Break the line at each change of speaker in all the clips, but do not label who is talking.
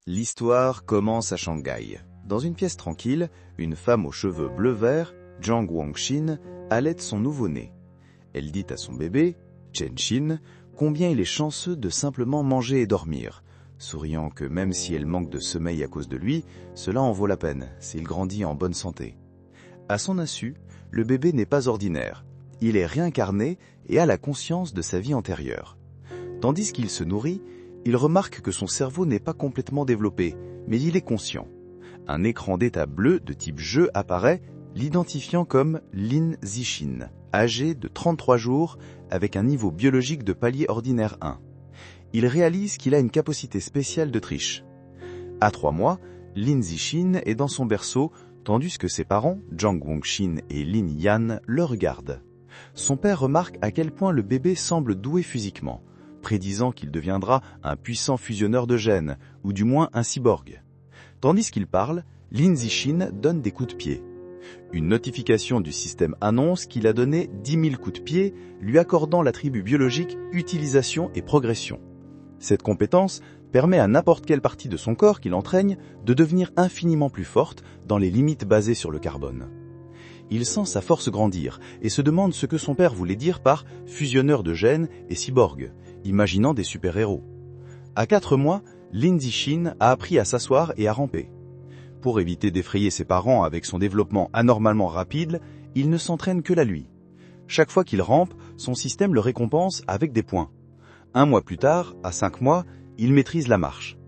L'histoire commence à Shanghai. Dans une pièce tranquille, une femme aux cheveux bleu-vert, Zhang Guangxin, allaite son nouveau-né. Elle dit à son bébé, Chen Xin, combien il est chanceux de simplement manger et dormir, souriant que même si elle manque de sommeil à cause de lui, cela en vaut la peine s'il grandit en bonne santé. À son insu, le bébé n'est pas ordinaire. Il est réincarné et a la conscience de sa vie antérieure. Tandis qu'il se nourrit, il remarque que son cerveau n'est pas complètement développé, mais il est conscient. Un écran d'état bleu de type jeu apparaît, l'identifiant comme Lin Zixin, âgé de 33 jours, avec un niveau biologique de palier ordinaire 1. Il réalise qu'il a une capacité spéciale de triche. À 3 mois, Lin Zixin est dans son berceau, tandis que ses parents, Zhang Guangxin et Lin Yan, le regardent. Son père remarque à quel point le bébé semble doué physiquement, prédisant qu'il deviendra un puissant fusionneur de gènes, ou du moins un cyborg. Tandis qu'il parle, Lin Zixin donne des coups de pied. Une notification du système annonce qu'il a donné 10 000 coups de pied, lui accordant l'attribut biologique utilisation et progression. Cette compétence permet à n'importe quelle partie de son corps qu'il entraîne de devenir infiniment plus forte dans les limites basées sur le carbone. Il sent sa force grandir et se demande ce que son père voulait dire par fusionneur de gènes et cyborg, imaginant des super-héros. À 4 mois, Lin Zixin a appris à s'asseoir et à ramper. Pour éviter d'effrayer ses parents avec son développement anormalement rapide, il ne s'entraîne que la nuit. Chaque fois qu'il rampe, son système le récompense avec des points. 1 mois plus tard, à 5 mois, il maîtrise la marche.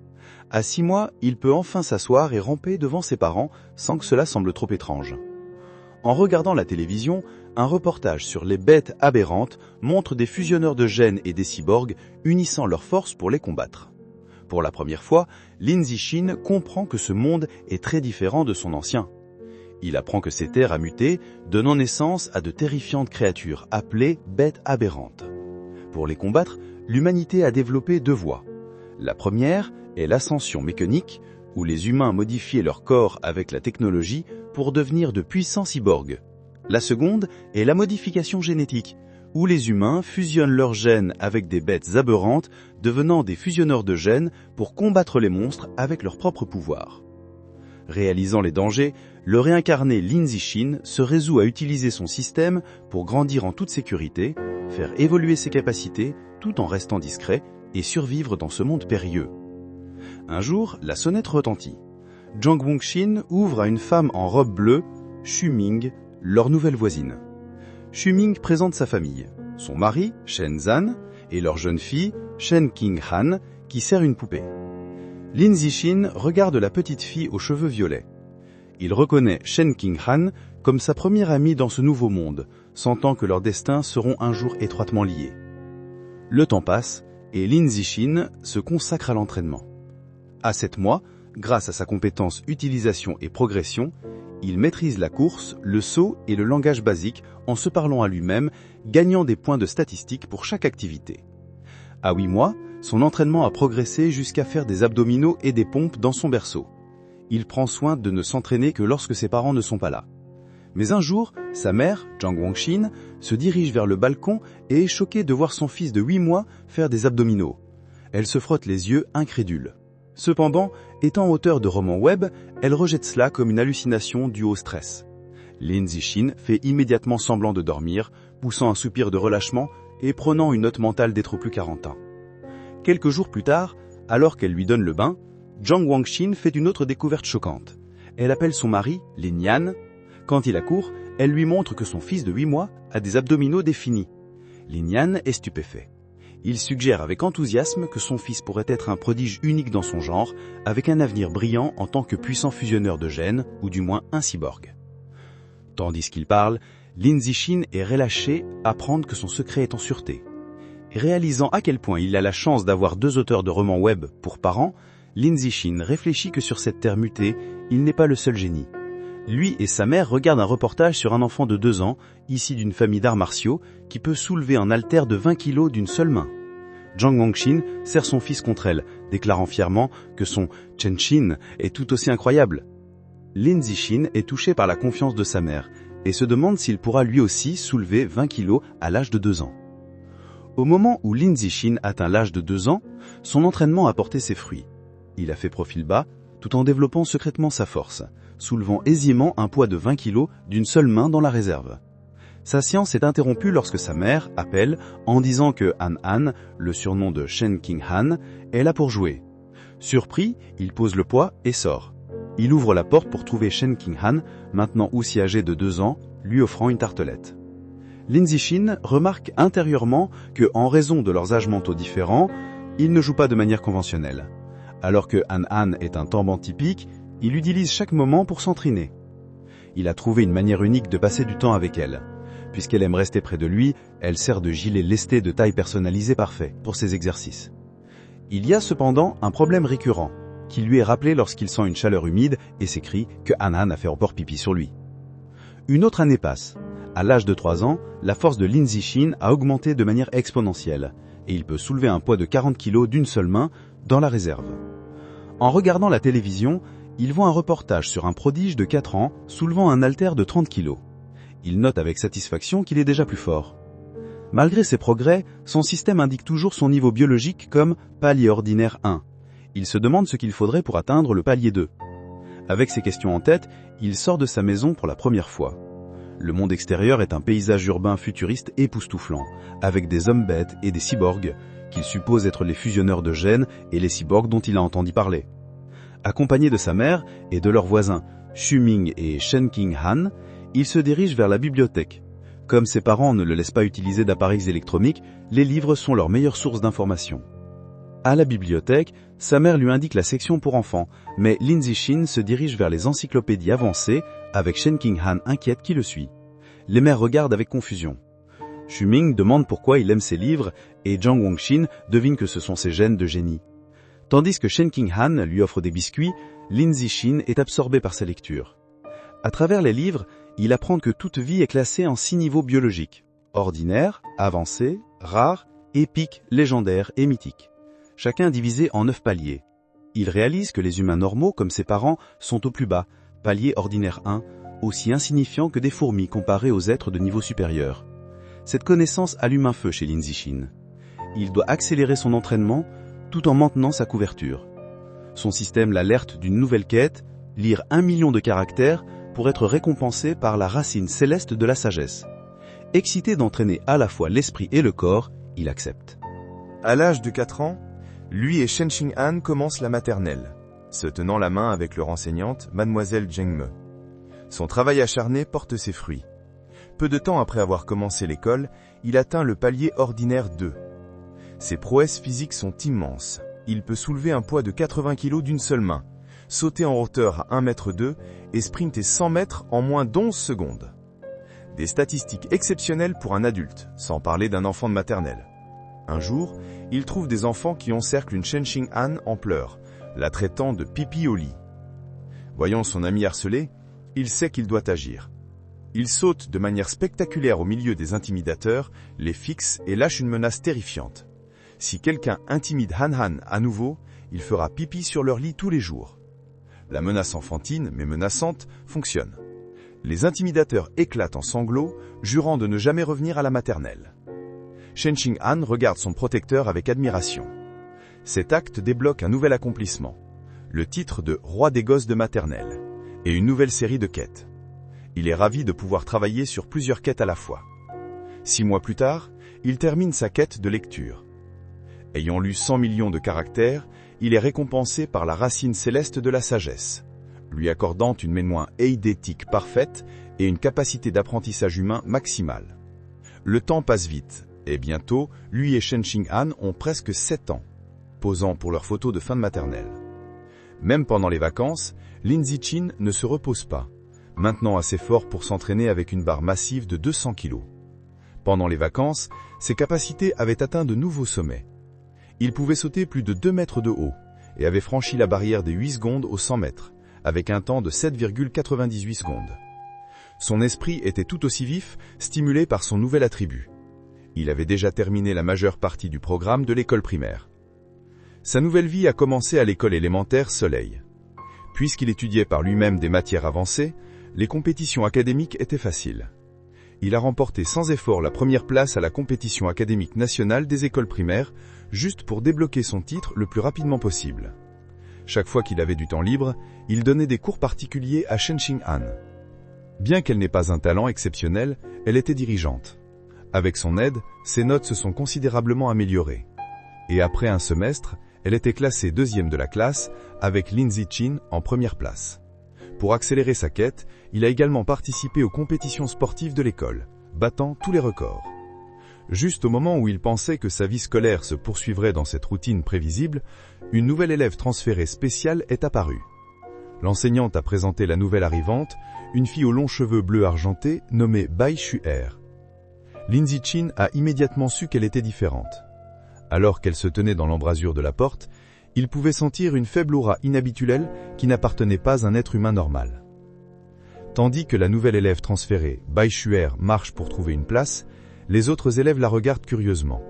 À 6 mois, il peut enfin s'asseoir et ramper devant ses parents sans que cela semble trop étrange. En regardant la télévision, un reportage sur les bêtes aberrantes montre des fusionneurs de gènes et des cyborgs unissant leurs forces pour les combattre. Pour la première fois, Lin Zixin comprend que ce monde est très différent de son ancien. Il apprend que ces terres a muté, donnant naissance à de terrifiantes créatures appelées bêtes aberrantes. Pour les combattre, l'humanité a développé 2 voies. La première est l'ascension mécanique, où les humains modifiaient leur corps avec la technologie pour devenir de puissants cyborgs. La seconde est la modification génétique, où les humains fusionnent leurs gènes avec des bêtes aberrantes, devenant des fusionneurs de gènes pour combattre les monstres avec leur propre pouvoir. Réalisant les dangers, le réincarné Lin Zixin se résout à utiliser son système pour grandir en toute sécurité, faire évoluer ses capacités tout en restant discret et survivre dans ce monde périlleux. Un jour, la sonnette retentit. Zhang Guangxin ouvre à une femme en robe bleue, Xu Ming, leur nouvelle voisine. Xu Ming présente sa famille, son mari, Shen Zan, et leur jeune fille, Shen Qinghan, qui sert une poupée. Lin Zixin regarde la petite fille aux cheveux violets. Il reconnaît Shen Qinghan comme sa première amie dans ce nouveau monde, sentant que leurs destins seront un jour étroitement liés. Le temps passe et Lin Zixin se consacre à l'entraînement. À 7 mois, grâce à sa compétence utilisation et progression, il maîtrise la course, le saut et le langage basique en se parlant à lui-même, gagnant des points de statistiques pour chaque activité. À 8 mois, son entraînement a progressé jusqu'à faire des abdominaux et des pompes dans son berceau. Il prend soin de ne s'entraîner que lorsque ses parents ne sont pas là. Mais un jour, sa mère, Zhang Guangxin, se dirige vers le balcon et est choquée de voir son fils de 8 mois faire des abdominaux. Elle se frotte les yeux, incrédule. Cependant, étant auteur de romans web, elle rejette cela comme une hallucination due au stress. Lin Zixin fait immédiatement semblant de dormir, poussant un soupir de relâchement et prenant une note mentale d'être plus qu'arentin. Quelques jours plus tard, alors qu'elle lui donne le bain, Zhang Guangxin fait une autre découverte choquante. Elle appelle son mari, Lin Yan. Quand il accourt, elle lui montre que son fils de 8 mois a des abdominaux définis. Lin Yan est stupéfait. Il suggère avec enthousiasme que son fils pourrait être un prodige unique dans son genre, avec un avenir brillant en tant que puissant fusionneur de gènes, ou du moins un cyborg. Tandis qu'il parle, Lin Zixin est relâché à apprendre que son secret est en sûreté. Réalisant à quel point il a la chance d'avoir 2 auteurs de romans web pour parents, Lin Zixin réfléchit que sur cette terre mutée, il n'est pas le seul génie. Lui et sa mère regardent un reportage sur un enfant de 2 ans, issu d'une famille d'arts martiaux, qui peut soulever un haltère de 20 kilos d'une seule main. Zhang Guangxin serre son fils contre elle, déclarant fièrement que son Chen Xin est tout aussi incroyable. Lin Zixin est touché par la confiance de sa mère et se demande s'il pourra lui aussi soulever 20 kilos à l'âge de 2 ans. Au moment où Lin Zixin atteint l'âge de 2 ans, son entraînement a porté ses fruits. Il a fait profil bas, tout en développant secrètement sa force, soulevant aisément un poids de 20 kg d'une seule main dans la réserve. Sa science est interrompue lorsque sa mère appelle en disant que Han, le surnom de Shen King Han, est là pour jouer. Surpris, il pose le poids et sort. Il ouvre la porte pour trouver Shen King Han, maintenant aussi âgé de 2 ans, lui offrant une tartelette. Lin Zixin remarque intérieurement que, en raison de leurs âges mentaux différents, ils ne jouent pas de manière conventionnelle. Alors que Han est un tamban typique, il utilise chaque moment pour s'entraîner. Il a trouvé une manière unique de passer du temps avec elle. Puisqu'elle aime rester près de lui, elle sert de gilet lesté de taille personnalisée parfait pour ses exercices. Il y a cependant un problème récurrent, qui lui est rappelé lorsqu'il sent une chaleur humide et s'écrie que Han a fait encore pipi sur lui. Une autre année passe. À l'âge de 3 ans, la force de Lin Zixin a augmenté de manière exponentielle, et il peut soulever un poids de 40 kg d'une seule main dans la réserve. En regardant la télévision, il voit un reportage sur un prodige de 4 ans soulevant un haltère de 30 kg. Il note avec satisfaction qu'il est déjà plus fort. Malgré ses progrès, son système indique toujours son niveau biologique comme palier ordinaire 1. Il se demande ce qu'il faudrait pour atteindre le palier 2. Avec ces questions en tête, il sort de sa maison pour la première fois. Le monde extérieur est un paysage urbain futuriste époustouflant, avec des hommes bêtes et des cyborgs, qu'il suppose être les fusionneurs de gènes et les cyborgs dont il a entendu parler. Accompagné de sa mère et de leurs voisins Xuming et Shen King Han, il se dirige vers la bibliothèque. Comme ses parents ne le laissent pas utiliser d'appareils électroniques, les livres sont leur meilleure source d'information. À la bibliothèque, sa mère lui indique la section pour enfants, mais Lin Zixin se dirige vers les encyclopédies avancées, avec Shen King Han inquiète qui le suit. Les mères regardent avec confusion. Xuming demande pourquoi il aime ses livres, et Jiang Wangxin devine que ce sont ses gènes de génie. Tandis que Shen King Han lui offre des biscuits, Lin Zixin est absorbé par sa lecture. À travers les livres, il apprend que toute vie est classée en 6 niveaux biologiques: ordinaire, avancé, rare, épique, légendaire et mythique. Chacun divisé en 9 paliers. Il réalise que les humains normaux, comme ses parents, sont au plus bas, palier ordinaire 1, aussi insignifiant que des fourmis comparés aux êtres de niveau supérieur. Cette connaissance allume un feu chez Lin Zixin. Il doit accélérer son entraînement tout en maintenant sa couverture. Son système l'alerte d'une nouvelle quête, lire 1 million de caractères pour être récompensé par la racine céleste de la sagesse. Excité d'entraîner à la fois l'esprit et le corps, il accepte.
À l'âge de 4 ans, lui et Shen King Han commencent la maternelle, se tenant la main avec leur enseignante, mademoiselle Zheng Me. Son travail acharné porte ses fruits. Peu de temps après avoir commencé l'école, il atteint le palier ordinaire 2. Ses prouesses physiques sont immenses. Il peut soulever un poids de 80 kg d'une seule main, sauter en hauteur à 1,2 m et sprinter 100 mètres en moins d'11 secondes. Des statistiques exceptionnelles pour un adulte, sans parler d'un enfant de maternelle. Un jour, il trouve des enfants qui encerclent une Shen King Han en pleurs, la traitant de pipi au lit. Voyant son ami harcelé, il sait qu'il doit agir. Il saute de manière spectaculaire au milieu des intimidateurs, les fixe et lâche une menace terrifiante. Si quelqu'un intimide Han à nouveau, il fera pipi sur leur lit tous les jours. La menace enfantine, mais menaçante, fonctionne. Les intimidateurs éclatent en sanglots, jurant de ne jamais revenir à la maternelle. Shen King Han regarde son protecteur avec admiration. Cet acte débloque un nouvel accomplissement, le titre de roi des gosses de maternelle, et une nouvelle série de quêtes. Il est ravi de pouvoir travailler sur plusieurs quêtes à la fois. 6 mois plus tard, il termine sa quête de lecture. Ayant lu 100 millions de caractères, il est récompensé par la racine céleste de la sagesse, lui accordant une mémoire eidétique parfaite et une capacité d'apprentissage humain maximale. Le temps passe vite, et bientôt, lui et Shen King Han ont presque 7 ans, posant pour leurs photos de fin de maternelle. Même pendant les vacances, Lin Zixin ne se repose pas, maintenant assez fort pour s'entraîner avec une barre massive de 200 kg. Pendant les vacances, ses capacités avaient atteint de nouveaux sommets. Il pouvait sauter plus de 2 mètres de haut et avait franchi la barrière des 8 secondes aux 100 mètres, avec un temps de 7,98 secondes. Son esprit était tout aussi vif, stimulé par son nouvel attribut. Il avait déjà terminé la majeure partie du programme de l'école primaire. Sa nouvelle vie a commencé à l'école élémentaire Soleil. Puisqu'il étudiait par lui-même des matières avancées, les compétitions académiques étaient faciles. Il a remporté sans effort la première place à la compétition académique nationale des écoles primaires, juste pour débloquer son titre le plus rapidement possible. Chaque fois qu'il avait du temps libre, il donnait des cours particuliers à Shenxing Han. Bien qu'elle n'ait pas un talent exceptionnel, elle était dirigeante. Avec son aide, ses notes se sont considérablement améliorées. Et après un semestre, elle était classée 2e de la classe, avec Lin Zichin en première place. Pour accélérer sa quête, il a également participé aux compétitions sportives de l'école, battant tous les records. Juste au moment où il pensait que sa vie scolaire se poursuivrait dans cette routine prévisible, une nouvelle élève transférée spéciale est apparue. L'enseignante a présenté la nouvelle arrivante, une fille aux longs cheveux bleus argentés nommée Bai Shu'er. Lin Zichin a immédiatement su qu'elle était différente. Alors qu'elle se tenait dans l'embrasure de la porte, il pouvait sentir une faible aura inhabituelle qui n'appartenait pas à un être humain normal. Tandis que la nouvelle élève transférée, Bai Shu'er, marche pour trouver une place, les autres élèves la regardent curieusement.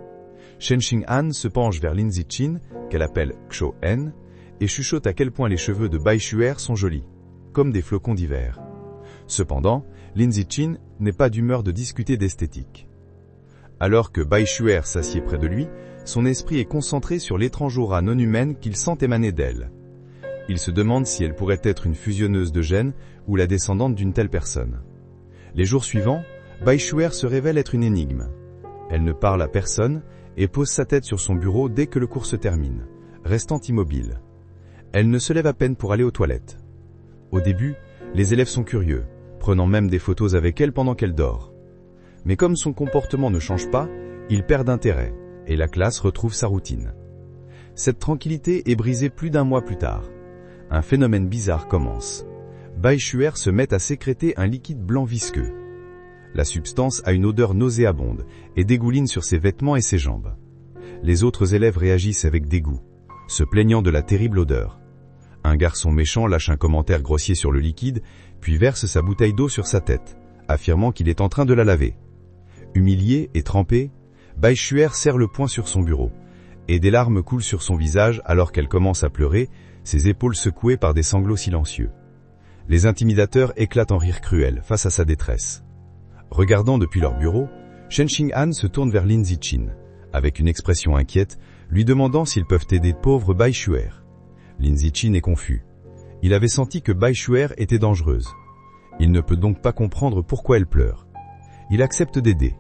Shenxing Han se penche vers Lin Zichin, qu'elle appelle Xiao En, et chuchote à quel point les cheveux de Bai Shu'er sont jolis, comme des flocons d'hiver. Cependant, Lin Zichin n'est pas d'humeur de discuter d'esthétique. Alors que Bai Shu'er s'assied près de lui, son esprit est concentré sur l'étrange aura non humaine qu'il sent émaner d'elle. Il se demande si elle pourrait être une fusionneuse de gènes ou la descendante d'une telle personne. Les jours suivants, Bai Shu'er se révèle être une énigme. Elle ne parle à personne et pose sa tête sur son bureau dès que le cours se termine, restant immobile. Elle ne se lève à peine pour aller aux toilettes. Au début, les élèves sont curieux, prenant même des photos avec elle pendant qu'elle dort. Mais comme son comportement ne change pas, ils perdent intérêt, et la classe retrouve sa routine. Cette tranquillité est brisée plus d'un mois plus tard. Un phénomène bizarre commence. Bai Shu'er se met à sécréter un liquide blanc visqueux. La substance a une odeur nauséabonde et dégouline sur ses vêtements et ses jambes. Les autres élèves réagissent avec dégoût, se plaignant de la terrible odeur. Un garçon méchant lâche un commentaire grossier sur le liquide, puis verse sa bouteille d'eau sur sa tête, affirmant qu'il est en train de la laver. Humilié et trempé, Bai Shu'er serre le poing sur son bureau, et des larmes coulent sur son visage alors qu'elle commence à pleurer, ses épaules secouées par des sanglots silencieux. Les intimidateurs éclatent en rire cruel face à sa détresse. Regardant depuis leur bureau, Shenxing Han se tourne vers Lin Zichin, avec une expression inquiète, lui demandant s'ils peuvent aider pauvre Bai Shu'er. Lin Zichin est confus. Il avait senti que Bai Shu'er était dangereuse. Il ne peut donc pas comprendre pourquoi elle pleure. Il accepte d'aider.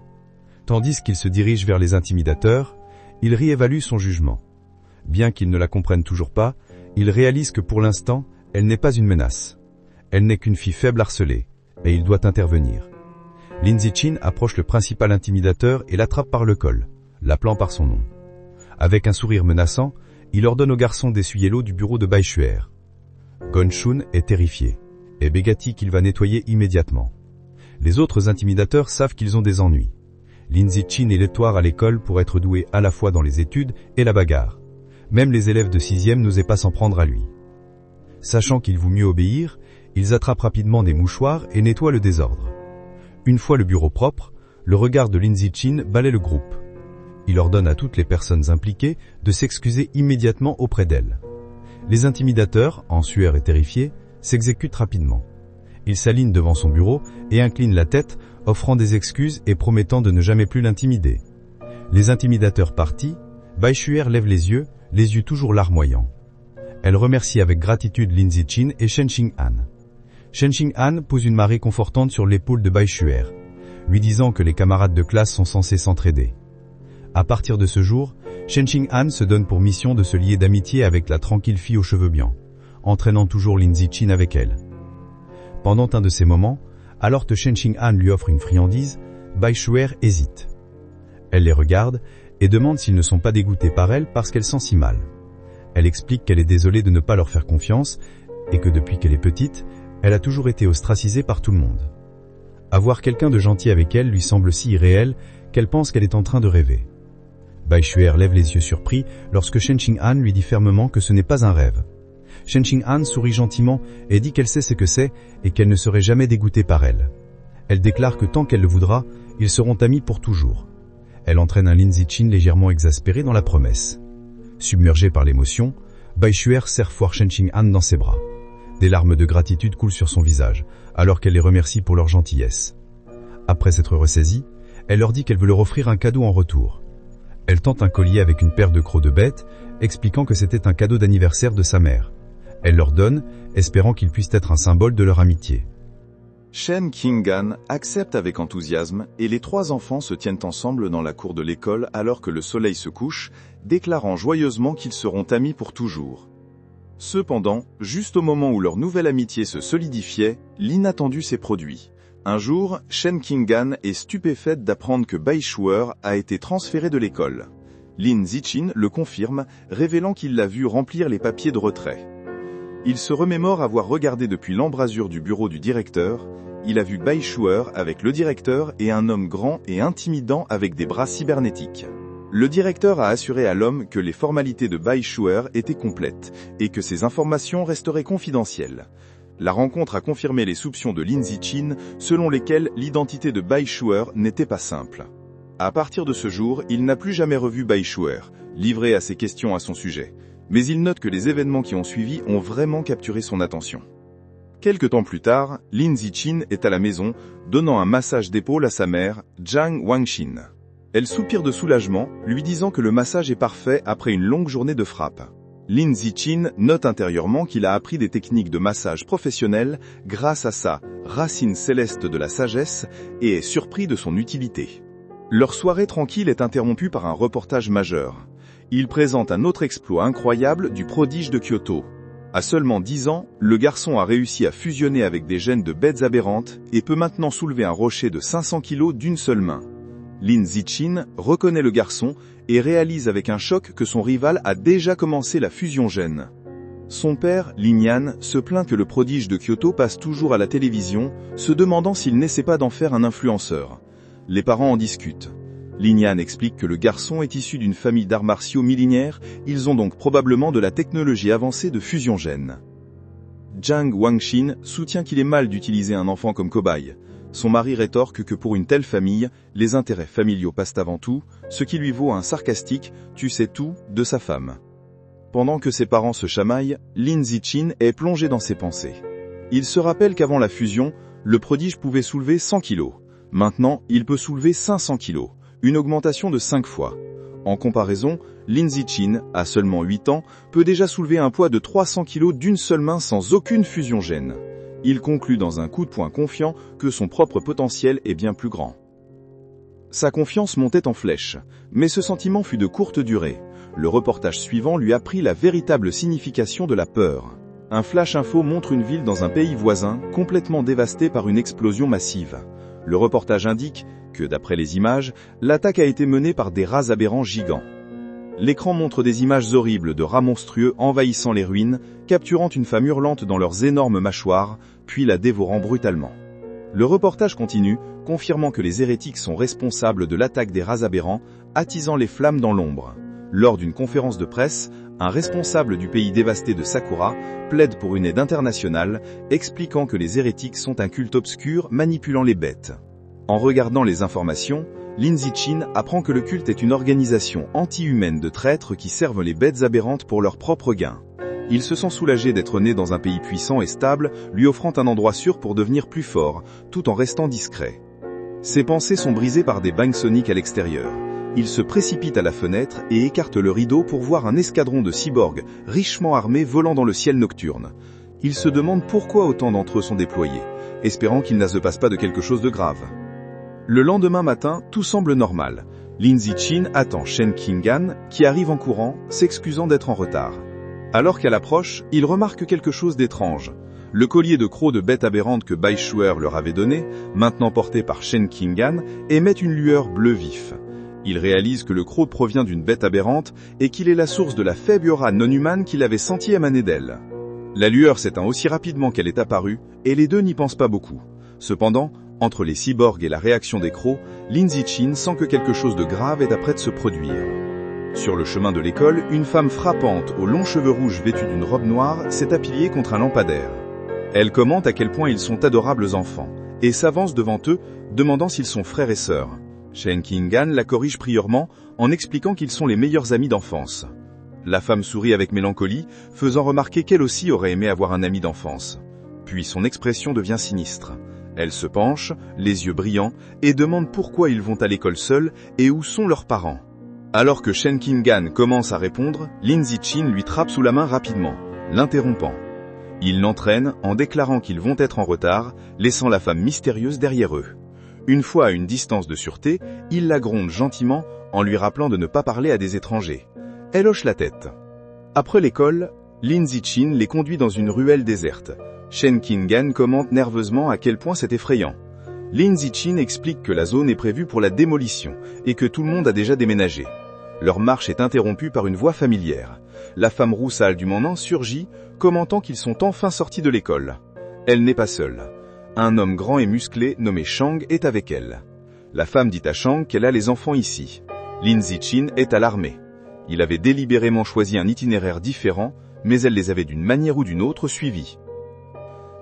Tandis qu'il se dirige vers les intimidateurs, il réévalue son jugement. Bien qu'il ne la comprenne toujours pas, il réalise que pour l'instant, elle n'est pas une menace. Elle n'est qu'une fille faible harcelée, et il doit intervenir. Lin Zichin approche le principal intimidateur et l'attrape par le col, l'appelant par son nom. Avec un sourire menaçant, il ordonne au garçon d'essuyer l'eau du bureau de Bai Shu'er. Gonshun est terrifié, et bégatit qu'il va nettoyer immédiatement. Les autres intimidateurs savent qu'ils ont des ennuis. Lin Zichin est l'étoile à l'école pour être doué à la fois dans les études et la bagarre. Même les élèves de 6e n'osaient pas s'en prendre à lui. Sachant qu'il vaut mieux obéir, ils attrapent rapidement des mouchoirs et nettoient le désordre. Une fois le bureau propre, le regard de Lin Zichin balaie le groupe. Il ordonne à toutes les personnes impliquées de s'excuser immédiatement auprès d'elle. Les intimidateurs, en sueur et terrifiés, s'exécutent rapidement. Ils s'alignent devant son bureau et inclinent la tête, offrant des excuses et promettant de ne jamais plus l'intimider. Les intimidateurs partis, Bai Shu'er lève les yeux toujours larmoyants. Elle remercie avec gratitude Lin Zichin et Shenxing Han. Shenxing Han pose une main réconfortante sur l'épaule de Bai Shu'er, lui disant que les camarades de classe sont censés s'entraider. À partir de ce jour, Shenxing Han se donne pour mission de se lier d'amitié avec la tranquille fille aux cheveux blancs, entraînant toujours Lin Zichin avec elle. Pendant un de ces moments, alors que Shenxing Han lui offre une friandise, Bai Shu'er hésite. Elle les regarde et demande s'ils ne sont pas dégoûtés par elle parce qu'elle sent si mal. Elle explique qu'elle est désolée de ne pas leur faire confiance et que depuis qu'elle est petite, elle a toujours été ostracisée par tout le monde. Avoir quelqu'un de gentil avec elle lui semble si irréel qu'elle pense qu'elle est en train de rêver. Bai Shu'er lève les yeux surpris lorsque Shenxing Han lui dit fermement que ce n'est pas un rêve. Shenxing Han sourit gentiment et dit qu'elle sait ce que c'est et qu'elle ne serait jamais dégoûtée par elle. Elle déclare que tant qu'elle le voudra, ils seront amis pour toujours. Elle entraîne un Lin Zichin légèrement exaspéré dans la promesse. Submergé par l'émotion, Bai Shu'er serre fort Shenxing Han dans ses bras. Des larmes de gratitude coulent sur son visage, alors qu'elle les remercie pour leur gentillesse. Après s'être ressaisie, elle leur dit qu'elle veut leur offrir un cadeau en retour. Elle tente un collier avec une paire de crocs de bête, expliquant que c'était un cadeau d'anniversaire de sa mère,
Elle leur donne, espérant qu'ils puissent être un symbole de leur amitié.
Shen Qinggan accepte avec enthousiasme et les 3 enfants se tiennent ensemble dans la cour de l'école alors que le soleil se couche, déclarant joyeusement qu'ils seront amis pour toujours. Cependant, juste au moment où leur nouvelle amitié se solidifiait, l'inattendu s'est produit. Un jour, Shen Qinggan est stupéfaite d'apprendre que Bai Shuer a été transféré de l'école. Lin Zichin le confirme, révélant qu'il l'a vu remplir les papiers de retrait. Il se remémore avoir regardé depuis l'embrasure du bureau du directeur. Il a vu Bai Shuer avec le directeur et un homme grand et intimidant avec des bras cybernétiques. Le directeur a assuré à l'homme que les formalités de Bai Shuer étaient complètes et que ces informations resteraient confidentielles. La rencontre a confirmé les soupçons de Lin Zichin, selon lesquels l'identité de Bai Shuer n'était pas simple. À partir de ce jour, il n'a plus jamais revu Bai Shuer, livré à ses questions à son sujet. Mais il note que les événements qui ont suivi ont vraiment capturé son attention. Quelque temps plus tard, Lin Zichin est à la maison, donnant un massage d'épaule à sa mère, Zhang Wanxin. Elle soupire de soulagement, lui disant que le massage est parfait après une longue journée de frappe. Lin Zichin note intérieurement qu'il a appris des techniques de massage professionnelles grâce à sa « racine céleste de la sagesse » et est surpris de son utilité. Leur soirée tranquille est interrompue par un reportage majeur. Il présente un autre exploit incroyable du prodige de Kyoto. À seulement 10 ans, le garçon a réussi à fusionner avec des gènes de bêtes aberrantes et peut maintenant soulever un rocher de 500 kg d'une seule main. Lin Zichin reconnaît le garçon et réalise avec un choc que son rival a déjà commencé la fusion gène. Son père, Lin Yan, se plaint que le prodige de Kyoto passe toujours à la télévision, se demandant s'il n'essaie pas d'en faire un influenceur. Les parents en discutent. Lin Yan explique que le garçon est issu d'une famille d'arts martiaux millénaires, ils ont donc probablement de la technologie avancée de fusion gène. Zhang Wanxin soutient qu'il est mal d'utiliser un enfant comme cobaye. Son mari rétorque que pour une telle famille, les intérêts familiaux passent avant tout, ce qui lui vaut un sarcastique « tu sais tout » de sa femme. Pendant que ses parents se chamaillent, Lin Zichin est plongé dans ses pensées. Il se rappelle qu'avant la fusion, le prodige pouvait soulever 100 kg. Maintenant, il peut soulever 500 kg, une augmentation de 5 fois. En comparaison, Lin Zichin, à seulement 8 ans, peut déjà soulever un poids de 300 kg d'une seule main sans aucune fusion gène. Il conclut dans un coup de poing confiant que son propre potentiel est bien plus grand. Sa confiance montait en flèche, mais ce sentiment fut de courte durée. Le reportage suivant lui apprit la véritable signification de la peur. Un flash info montre une ville dans un pays voisin, complètement dévastée par une explosion massive. Le reportage indique que, d'après les images, l'attaque a été menée par des rats aberrants gigants. L'écran montre des images horribles de rats monstrueux envahissant les ruines, capturant une femme hurlante dans leurs énormes mâchoires, puis la dévorant brutalement. Le reportage continue, confirmant que les hérétiques sont responsables de l'attaque des rats aberrants, attisant les flammes dans l'ombre. Lors d'une conférence de presse, un responsable du pays dévasté de Sakura plaide pour une aide internationale, expliquant que les hérétiques sont un culte obscur manipulant les bêtes. En regardant les informations, Lin Zichin apprend que le culte est une organisation anti-humaine de traîtres qui servent les bêtes aberrantes pour leur propre gain. Il se sent soulagé d'être né dans un pays puissant et stable, lui offrant un endroit sûr pour devenir plus fort, tout en restant discret. Ses pensées sont brisées par des bangs soniques à l'extérieur. Il se précipite à la fenêtre et écarte le rideau pour voir un escadron de cyborgs richement armés volant dans le ciel nocturne. Il se demande pourquoi autant d'entre eux sont déployés, espérant qu'il ne se passe pas de quelque chose de grave. Le lendemain matin, tout semble normal. Lin Zichin attend Shen Qinggan, qui arrive en courant, s'excusant d'être en retard. Alors qu'à l'approche, il remarque quelque chose d'étrange. Le collier de crocs de bête aberrante que Bai Shuer leur avait donné, maintenant porté par Shen Qinggan, émet une lueur bleu vif. Il réalise que le croc provient d'une bête aberrante et qu'il est la source de la faible aura non-humaine qu'il avait sentie émaner d'elle. La lueur s'éteint aussi rapidement qu'elle est apparue, et les deux n'y pensent pas beaucoup. Cependant, entre les cyborgs et la réaction des crocs, Lin Zichin sent que quelque chose de grave est près de se produire. Sur le chemin de l'école, une femme frappante aux longs cheveux rouges vêtue d'une robe noire s'est appuyée contre un lampadaire. Elle commente à quel point ils sont adorables enfants, et s'avance devant eux, demandant s'ils sont frères et sœurs. Shen Qinggan la corrige prieurement en expliquant qu'ils sont les meilleurs amis d'enfance. La femme sourit avec mélancolie, faisant remarquer qu'elle aussi aurait aimé avoir un ami d'enfance. Puis son expression devient sinistre. Elle se penche, les yeux brillants, et demande pourquoi ils vont à l'école seuls et où sont leurs parents. Alors que Shen Qinggan commence à répondre, Lin Zichin lui trappe sous la main rapidement, l'interrompant. Il l'entraîne en déclarant qu'ils vont être en retard, laissant la femme mystérieuse derrière eux. Une fois à une distance de sûreté, il la gronde gentiment en lui rappelant de ne pas parler à des étrangers. Elle hoche la tête. Après l'école, Lin Zichin les conduit dans une ruelle déserte. Shen Qinggan commente nerveusement à quel point c'est effrayant. Lin Zichin explique que la zone est prévue pour la démolition et que tout le monde a déjà déménagé. Leur marche est interrompue par une voix familière. La femme roussale du Mannan surgit, commentant qu'ils sont enfin sortis de l'école. Elle n'est pas seule. Un homme grand et musclé nommé Shang est avec elle. La femme dit à Shang qu'elle a les enfants ici. Lin Zichin est alarmée. Il avait délibérément choisi un itinéraire différent, mais elle les avait d'une manière ou d'une autre suivis.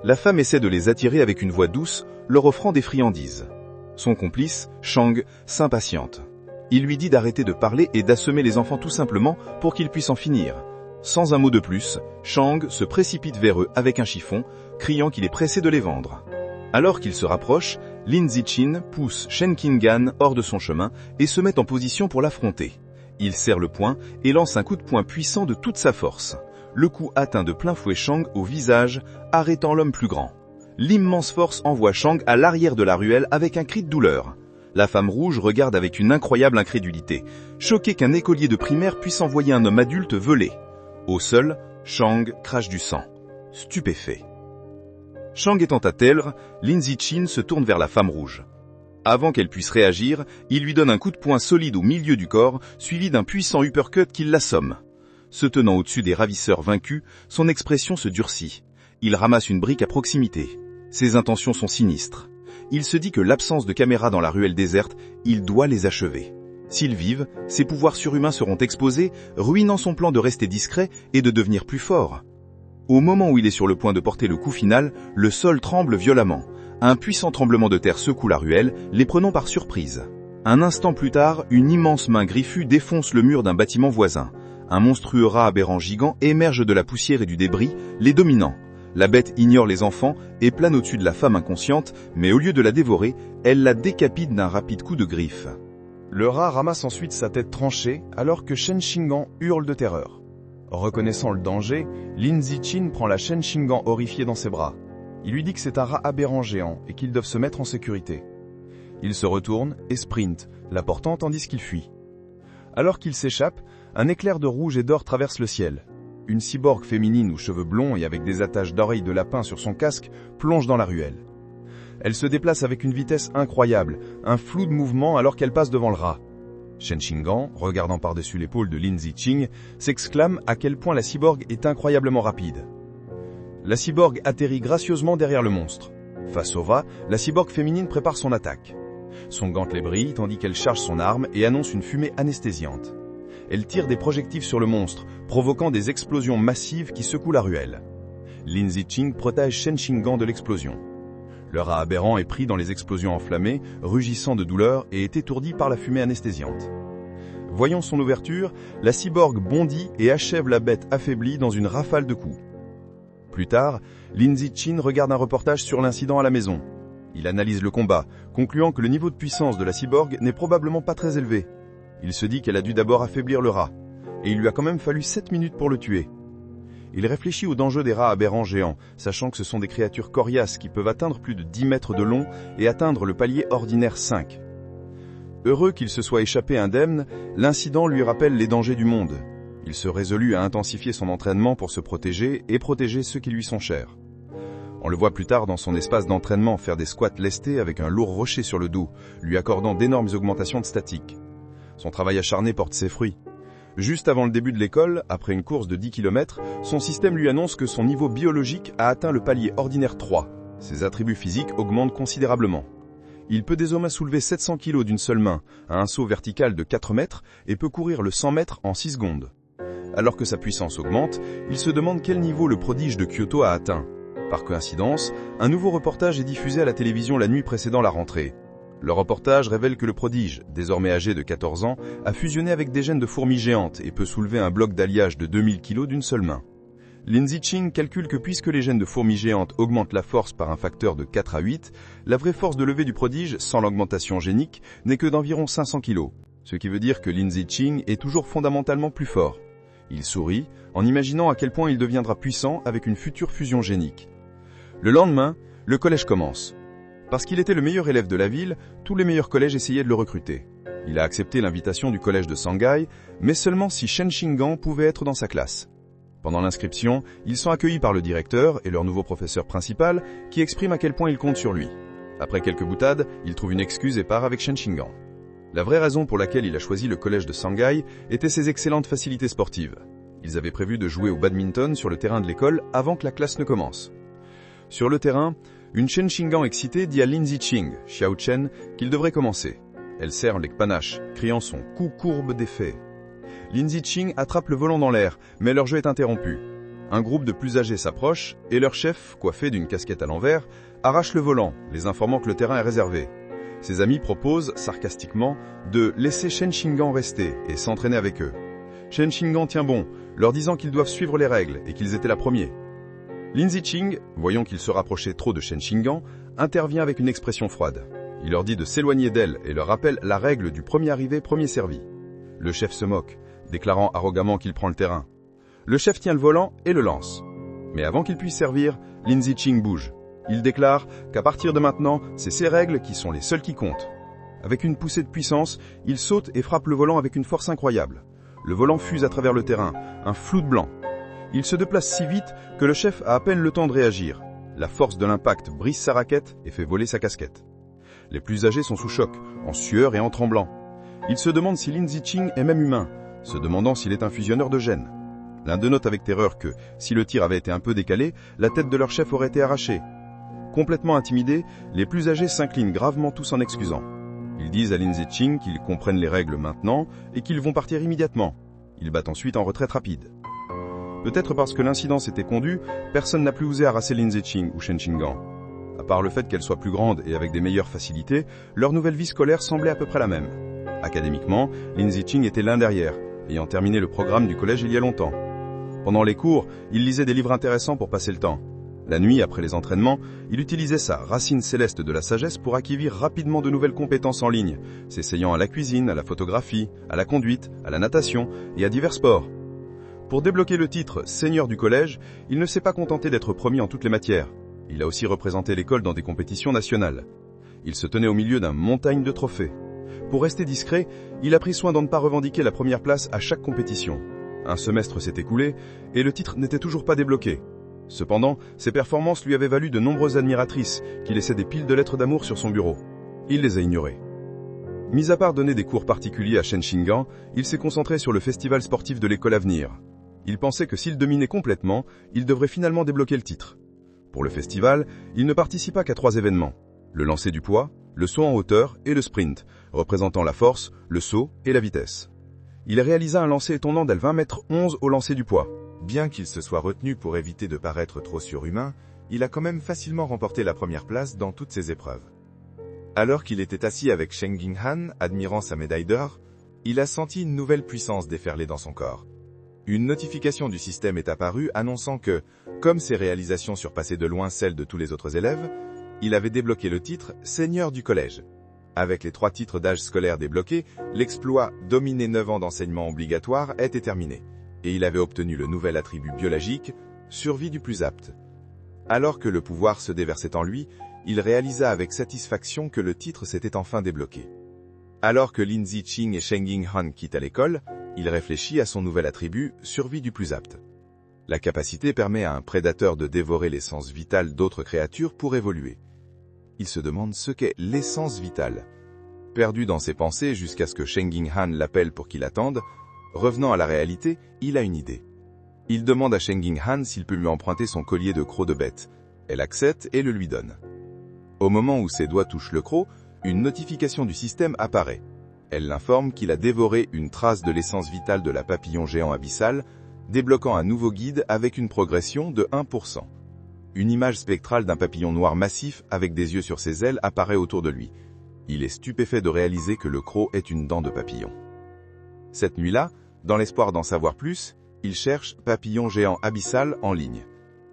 La femme essaie de les attirer avec une voix douce, leur offrant des friandises. Son complice, Shang, s'impatiente. Il lui dit d'arrêter de parler et d'assommer les enfants tout simplement pour qu'ils puissent en finir. Sans un mot de plus, Shang se précipite vers eux avec un chiffon, criant qu'il est pressé de les vendre. Alors qu'il se rapproche, Lin Zichin pousse Shen Qinggan hors de son chemin et se met en position pour l'affronter. Il serre le poing et lance un coup de poing puissant de toute sa force. Le coup atteint de plein fouet Shang au visage, arrêtant l'homme plus grand. L'immense force envoie Shang à l'arrière de la ruelle avec un cri de douleur. La femme rouge regarde avec une incroyable incrédulité, choquée qu'un écolier de primaire puisse envoyer un homme adulte voler. Au sol, Shang crache du sang, stupéfait. Shang étant à terre, Lin Zichin se tourne vers la femme rouge. Avant qu'elle puisse réagir, il lui donne un coup de poing solide au milieu du corps, suivi d'un puissant uppercut qui l'assomme. Se tenant au-dessus des ravisseurs vaincus, son expression se durcit. Il ramasse une brique à proximité. Ses intentions sont sinistres. Il se dit que l'absence de caméra dans la ruelle déserte, il doit les achever. S'ils vivent, ses pouvoirs surhumains seront exposés, ruinant son plan de rester discret et de devenir plus fort. Au moment où il est sur le point de porter le coup final, le sol tremble violemment. Un puissant tremblement de terre secoue la ruelle, les prenant par surprise. Un instant plus tard, une immense main griffue défonce le mur d'un bâtiment voisin. Un monstrueux rat aberrant gigant émerge de la poussière et du débris, les dominant. La bête ignore les enfants et plane au-dessus de la femme inconsciente, mais au lieu de la dévorer, elle la décapite d'un rapide coup de griffe.
Le rat ramasse ensuite sa tête tranchée alors que Shen Qinggan hurle de terreur. Reconnaissant le danger, Lin Zichin prend la Shen Qinggan horrifiée dans ses bras. Il lui dit que c'est un rat aberrant géant et qu'ils doivent se mettre en sécurité. Il se retourne et sprint, la portant tandis qu'il fuit. Alors qu'il s'échappe, un éclair de rouge et d'or traverse le ciel. Une cyborg féminine aux cheveux blonds et avec des attaches d'oreilles de lapin sur son casque plonge dans la ruelle. Elle se déplace avec une vitesse incroyable, un flou de mouvement alors qu'elle passe devant le rat. Shen Qinggan, regardant par-dessus l'épaule de Lin Zichin, s'exclame à quel point la cyborg est incroyablement rapide. La cyborg atterrit gracieusement derrière le monstre. Face au rat, la cyborg féminine prépare son attaque. Son gantelet brille tandis qu'elle charge son arme et annonce une fumée anesthésiante. Elle tire des projectiles sur le monstre, provoquant des explosions massives qui secouent la ruelle. Lin Zichin protège Shen Qinggan de l'explosion. Le rat aberrant est pris dans les explosions enflammées, rugissant de douleur et est étourdi par la fumée anesthésiante. Voyant son ouverture, la cyborg bondit et achève la bête affaiblie dans une rafale de coups. Plus tard, Lin Zichin regarde un reportage sur l'incident à la maison. Il analyse le combat, concluant que le niveau de puissance de la cyborg n'est probablement pas très élevé. Il se dit qu'elle a dû d'abord affaiblir le rat, et il lui a quand même fallu 7 minutes pour le tuer. Il réfléchit au danger des rats aberrants géants, sachant que ce sont des créatures coriaces qui peuvent atteindre plus de 10 mètres de long et atteindre le palier ordinaire 5. Heureux qu'il se soit échappé indemne, l'incident lui rappelle les dangers du monde. Il se résolut à intensifier son entraînement pour se protéger et protéger ceux qui lui sont chers. On le voit plus tard dans son espace d'entraînement faire des squats lestés avec un lourd rocher sur le dos, lui accordant d'énormes augmentations de statique. Son travail acharné porte ses fruits. Juste avant le début de l'école, après une course de 10 km, son système lui annonce que son niveau biologique a atteint le palier ordinaire 3. Ses attributs physiques augmentent considérablement. Il peut désormais soulever 700 kg d'une seule main, à un saut vertical de 4 mètres et peut courir le 100 mètres en 6 secondes. Alors que sa puissance augmente, il se demande quel niveau le prodige de Kyoto a atteint. Par coïncidence, un nouveau reportage est diffusé à la télévision la nuit précédant la rentrée. Le reportage révèle que le prodige, désormais âgé de 14 ans, a fusionné avec des gènes de fourmis géantes et peut soulever un bloc d'alliage de 2000 kg d'une seule main. Lin Zichin calcule que puisque les gènes de fourmis géantes augmentent la force par un facteur de 4 à 8, la vraie force de levée du prodige, sans l'augmentation génique, n'est que d'environ 500 kg. Ce qui veut dire que Lin Zichin est toujours fondamentalement plus fort. Il sourit, en imaginant à quel point il deviendra puissant avec une future fusion génique. Le lendemain, le collège commence. Parce qu'il était le meilleur élève de la ville, tous les meilleurs collèges essayaient de le recruter. Il a accepté l'invitation du collège de Shanghai, mais seulement si Shen Xinggan pouvait être dans sa classe. Pendant l'inscription, ils sont accueillis par le directeur et leur nouveau professeur principal, qui exprime à quel point il compte sur lui. Après quelques boutades, il trouve une excuse et part avec Shen Xinggan. La vraie raison pour laquelle il a choisi le collège de Shanghai était ses excellentes facilités sportives. Ils avaient prévu de jouer au badminton sur le terrain de l'école avant que la classe ne commence. Sur le terrain, une Shen Xinggan excitée dit à Lin Ziqing, Xiao Chen, qu'il devrait commencer. Elle serre les panaches, criant son coup courbe d'effet. Lin Ziqing attrape le volant dans l'air, mais leur jeu est interrompu. Un groupe de plus âgés s'approche et leur chef, coiffé d'une casquette à l'envers, arrache le volant, les informant que le terrain est réservé. Ses amis proposent, sarcastiquement, de laisser Shen Xinggan rester et s'entraîner avec eux. Shen Xinggan tient bon, leur disant qu'ils doivent suivre les règles et qu'ils étaient la première. Lin Ziqing, voyant qu'ils se rapprochaient trop de Shen Xinggan, intervient avec une expression froide. Il leur dit de s'éloigner d'elle et leur rappelle la règle du premier arrivé, premier servi. Le chef se moque, déclarant arrogamment qu'il prend le terrain. Le chef tient le volant et le lance. Mais avant qu'il puisse servir, Lin Ziqing bouge. Il déclare qu'à partir de maintenant, c'est ces règles qui sont les seules qui comptent. Avec une poussée de puissance, il saute et frappe le volant avec une force incroyable. Le volant fuse à travers le terrain, un flou de blanc. Il se déplace si vite que le chef a à peine le temps de réagir. La force de l'impact brise sa raquette et fait voler sa casquette. Les plus âgés sont sous choc, en sueur et en tremblant. Ils se demandent si Lin Ziqing est même humain, se demandant s'il est un fusionneur de gènes. L'un d'eux note avec terreur que, si le tir avait été un peu décalé, la tête de leur chef aurait été arrachée. Complètement intimidés, les plus âgés s'inclinent gravement tous en excusant. Ils disent à Lin Ziqing qu'ils comprennent les règles maintenant et qu'ils vont partir immédiatement. Ils battent ensuite en retraite rapide. Peut-être parce que l'incident s'était conduit, personne n'a plus osé harasser Lin Ziqing ou Shen Xinggan. À part le fait qu'elle soit plus grande et avec des meilleures facilités, leur nouvelle vie scolaire semblait à peu près la même. Académiquement, Lin Ziqing était l'un derrière, ayant terminé le programme du collège il y a longtemps. Pendant les cours, il lisait des livres intéressants pour passer le temps. La nuit, après les entraînements, il utilisait sa racine céleste de la sagesse pour acquérir rapidement de nouvelles compétences en ligne, s'essayant à la cuisine, à la photographie, à la conduite, à la natation et à divers sports. Pour débloquer le titre Seigneur du collège, il ne s'est pas contenté d'être premier en toutes les matières. Il a aussi représenté l'école dans des compétitions nationales. Il se tenait au milieu d'une montagne de trophées. Pour rester discret, il a pris soin d'en ne pas revendiquer la première place à chaque compétition. Un semestre s'est écoulé et le titre n'était toujours pas débloqué. Cependant, ses performances lui avaient valu de nombreuses admiratrices qui laissaient des piles de lettres d'amour sur son bureau. Il les a ignorées. Mis à part donner des cours particuliers à Shen Xinggan, il s'est concentré sur le festival sportif de l'école à venir. Il pensait que s'il dominait complètement, il devrait finalement débloquer le titre. Pour le festival, il ne participa qu'à 3 événements. Le lancer du poids, le saut en hauteur et le sprint, représentant la force, le saut et la vitesse. Il réalisa un lancer étonnant d'20 mètres 11 au lancer du poids.
Bien qu'il se soit retenu pour éviter de paraître trop surhumain, il a quand même facilement remporté la première place dans toutes ses épreuves. Alors qu'il était assis avec Shen Xinghan, admirant sa médaille d'or, il a senti une nouvelle puissance déferler dans son corps. Une notification du système est apparue annonçant que, comme ses réalisations surpassaient de loin celles de tous les autres élèves, il avait débloqué le titre Seigneur du collège. Avec les 3 titres d'âge scolaire débloqués, l'exploit dominer 9 ans d'enseignement obligatoire était terminé, et il avait obtenu le nouvel attribut biologique, survie du plus apte. Alors que le pouvoir se déversait en lui, il réalisa avec satisfaction que le titre s'était enfin débloqué. Alors que Lin Ziqing et Shen Xinghan quittent l'école, il réfléchit à son nouvel attribut, survie du plus apte. La capacité permet à un prédateur de dévorer l'essence vitale d'autres créatures pour évoluer. Il se demande ce qu'est l'essence vitale. Perdu dans ses pensées jusqu'à ce que Shen Xinghan l'appelle pour qu'il attende, revenant à la réalité, il a une idée. Il demande à Shen Xinghan s'il peut lui emprunter son collier de croc de bête. Elle accepte et le lui donne. Au moment où ses doigts touchent le croc, une notification du système apparaît. Elle l'informe qu'il a dévoré une trace de l'essence vitale de la papillon géant abyssal, débloquant un nouveau guide avec une progression de 1%. Une image spectrale d'un papillon noir massif avec des yeux sur ses ailes apparaît autour de lui. Il est stupéfait de réaliser que le croc est une dent de papillon. Cette nuit-là, dans l'espoir d'en savoir plus, il cherche papillon géant abyssal en ligne.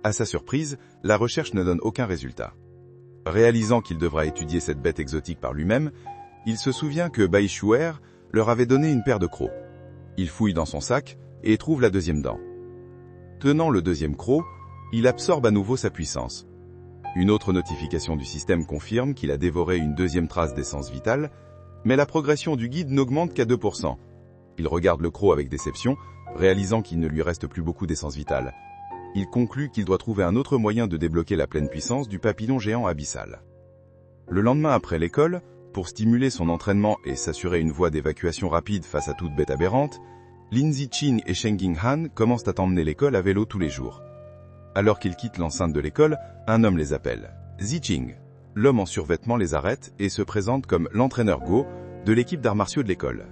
À sa surprise, la recherche ne donne aucun résultat. Réalisant qu'il devra étudier cette bête exotique par lui-même, il se souvient que Bai Shuer leur avait donné une paire de crocs. Il fouille dans son sac, et trouve la deuxième dent. Tenant le deuxième croc, il absorbe à nouveau sa puissance. Une autre notification du système confirme qu'il a dévoré une deuxième trace d'essence vitale, mais la progression du guide n'augmente qu'à 2%. Il regarde le croc avec déception, réalisant qu'il ne lui reste plus beaucoup d'essence vitale. Il conclut qu'il doit trouver un autre moyen de débloquer la pleine puissance du papillon géant abyssal. Le lendemain après l'école, pour stimuler son entraînement et s'assurer une voie d'évacuation rapide face à toute bête aberrante, Lin Ziqing et Shen Jinghan commencent à emmener l'école à vélo tous les jours. Alors qu'ils quittent l'enceinte de l'école, un homme les appelle. Ziqing. L'homme en survêtement les arrête et se présente comme l'entraîneur Go de l'équipe d'arts martiaux de l'école.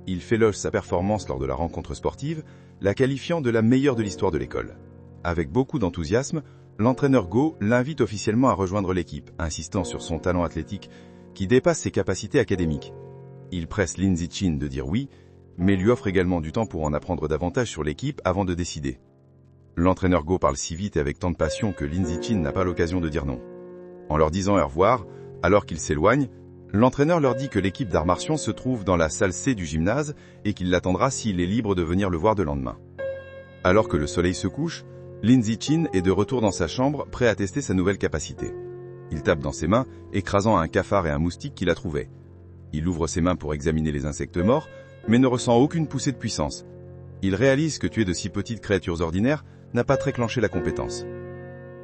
Il fait éloge sa performance lors de la rencontre sportive, la qualifiant de la meilleure de l'histoire de l'école. Avec beaucoup d'enthousiasme, l'entraîneur Go l'invite officiellement à rejoindre l'équipe, insistant sur son talent athlétique qui dépasse ses capacités académiques. Il presse Lin Ziqing de dire oui, mais lui offre également du temps pour en apprendre davantage sur l'équipe avant de décider. L'entraîneur Go parle si vite et avec tant de passion que Lin Ziqing n'a pas l'occasion de dire non. En leur disant au revoir, alors qu'ils s'éloignent, l'entraîneur leur dit que l'équipe d'arts martiaux se trouve dans la salle C du gymnase et qu'il l'attendra s'il est libre de venir le voir le lendemain. Alors que le soleil se couche, Lin Ziqing est de retour dans sa chambre, prêt à tester sa nouvelle capacité. Il tape dans ses mains, écrasant un cafard et un moustique qu'il a trouvé. Il ouvre ses mains pour examiner les insectes morts, mais ne ressent aucune poussée de puissance. Il réalise que tuer de si petites créatures ordinaires n'a pas très clenché la compétence.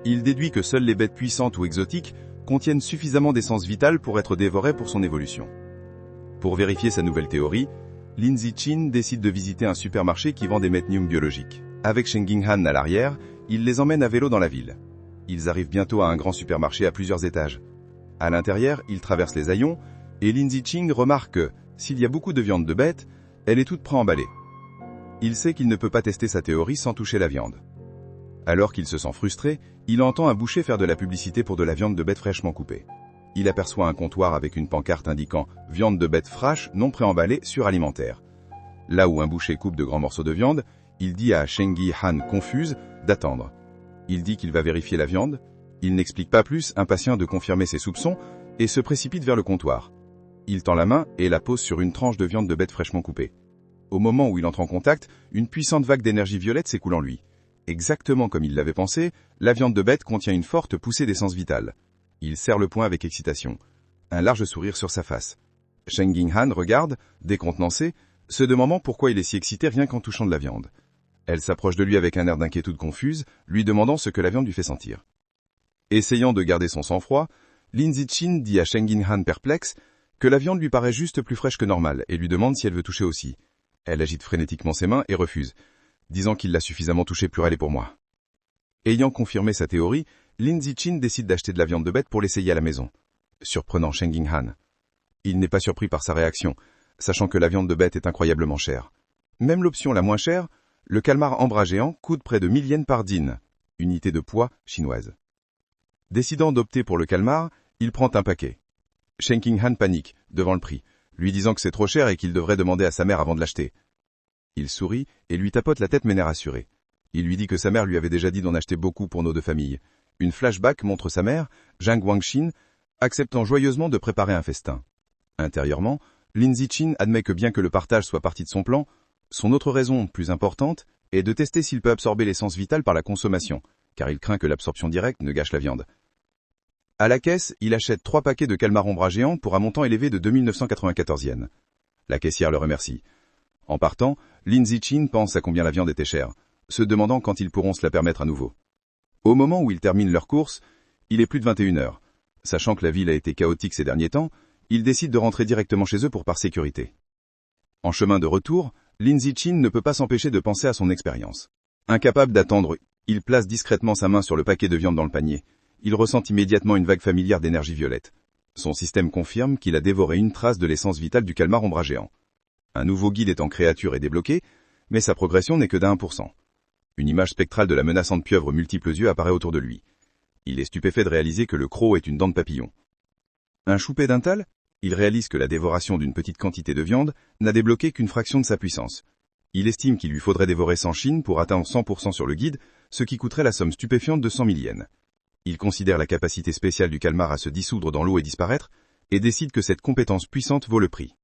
Il déduit que seules les bêtes puissantes ou exotiques contiennent suffisamment d'essence vitale pour être dévorées pour son évolution. Pour vérifier sa nouvelle théorie, Lin Ziqing décide de visiter un supermarché qui vend des méthniums biologiques. Avec Shen Jinghan à l'arrière, il les emmène à vélo dans la ville. Ils arrivent bientôt à un grand supermarché à plusieurs étages. À l'intérieur, ils traversent les haillons, et Lin Ziqing remarque que, s'il y a beaucoup de viande de bête, elle est toute pré-emballée. Il sait qu'il ne peut pas tester sa théorie sans toucher la viande. Alors qu'il se sent frustré, il entend un boucher faire de la publicité pour de la viande de bête fraîchement coupée. Il aperçoit un comptoir avec une pancarte indiquant « Viande de bête fraîche, non préemballée, suralimentaire ». Là où un boucher coupe de grands morceaux de viande, il dit à Shen Jinghan confuse d'attendre. Il dit qu'il va vérifier la viande, il n'explique pas plus, impatient de confirmer ses soupçons, et se précipite vers le comptoir. Il tend la main et la pose sur une tranche de viande de bête fraîchement coupée. Au moment où il entre en contact, une puissante vague d'énergie violette s'écoule en lui. Exactement comme il l'avait pensé, la viande de bête contient une forte poussée d'essence vitale. Il serre le poing avec excitation. Un large sourire sur sa face. Shen Jinghan regarde, décontenancé, se demandant pourquoi il est si excité rien qu'en touchant de la viande. Elle s'approche de lui avec un air d'inquiétude confuse, lui demandant ce que la viande lui fait sentir. Essayant de garder son sang-froid, Lin Ziqing dit à Shen Jinghan perplexe que la viande lui paraît juste plus fraîche que normale et lui demande si elle veut toucher aussi. Elle agite frénétiquement ses mains et refuse, disant qu'il l'a suffisamment touchée pour elle et pour moi. Ayant confirmé sa théorie, Lin Ziqing décide d'acheter de la viande de bête pour l'essayer à la maison, surprenant Shen Jinghan. Il n'est pas surpris par sa réaction, sachant que la viande de bête est incroyablement chère. Même l'option la moins chère, le calmar ambra géant, coûte près de 1000 yens par din, unité de poids chinoise. Décidant d'opter pour le calmar, il prend un paquet. Shen Jinghan panique devant le prix, lui disant que c'est trop cher et qu'il devrait demander à sa mère avant de l'acheter. Il sourit et lui tapote la tête mais n'est rassuré. Il lui dit que sa mère lui avait déjà dit d'en acheter beaucoup pour nos deux familles. Une flashback montre sa mère, Zhang Guangxin, acceptant joyeusement de préparer un festin. Intérieurement, Lin Ziqing admet que bien que le partage soit partie de son plan, son autre raison, plus importante, est de tester s'il peut absorber l'essence vitale par la consommation, car il craint que l'absorption directe ne gâche la viande. À la caisse, il achète 3 paquets de calmar ambra géant pour un montant élevé de 2994 yens. La caissière le remercie. En partant, Lin Ziqing pense à combien la viande était chère, se demandant quand ils pourront se la permettre à nouveau. Au moment où ils terminent leur course, il est plus de 21 heures. Sachant que la ville a été chaotique ces derniers temps, ils décident de rentrer directement chez eux par sécurité. En chemin de retour, Lin Ziqing ne peut pas s'empêcher de penser à son expérience. Incapable d'attendre, il place discrètement sa main sur le paquet de viande dans le panier. Il ressent immédiatement une vague familière d'énergie violette. Son système confirme qu'il a dévoré une trace de l'essence vitale du calmar ambra géant. Un nouveau guide étant créature est débloqué, mais sa progression n'est que d'1%. Une image spectrale de la menaçante pieuvre multiples yeux apparaît autour de lui. Il est stupéfait de réaliser que le croc est une dent de papillon. Un choupé d'un tal, il réalise que la dévoration d'une petite quantité de viande n'a débloqué qu'une fraction de sa puissance. Il estime qu'il lui faudrait dévorer 100 chines pour atteindre 100% sur le guide, ce qui coûterait la somme stupéfiante de 100 000 yens. Il considère la capacité spéciale du calmar à se dissoudre dans l'eau et disparaître, et décide que cette compétence puissante vaut le prix.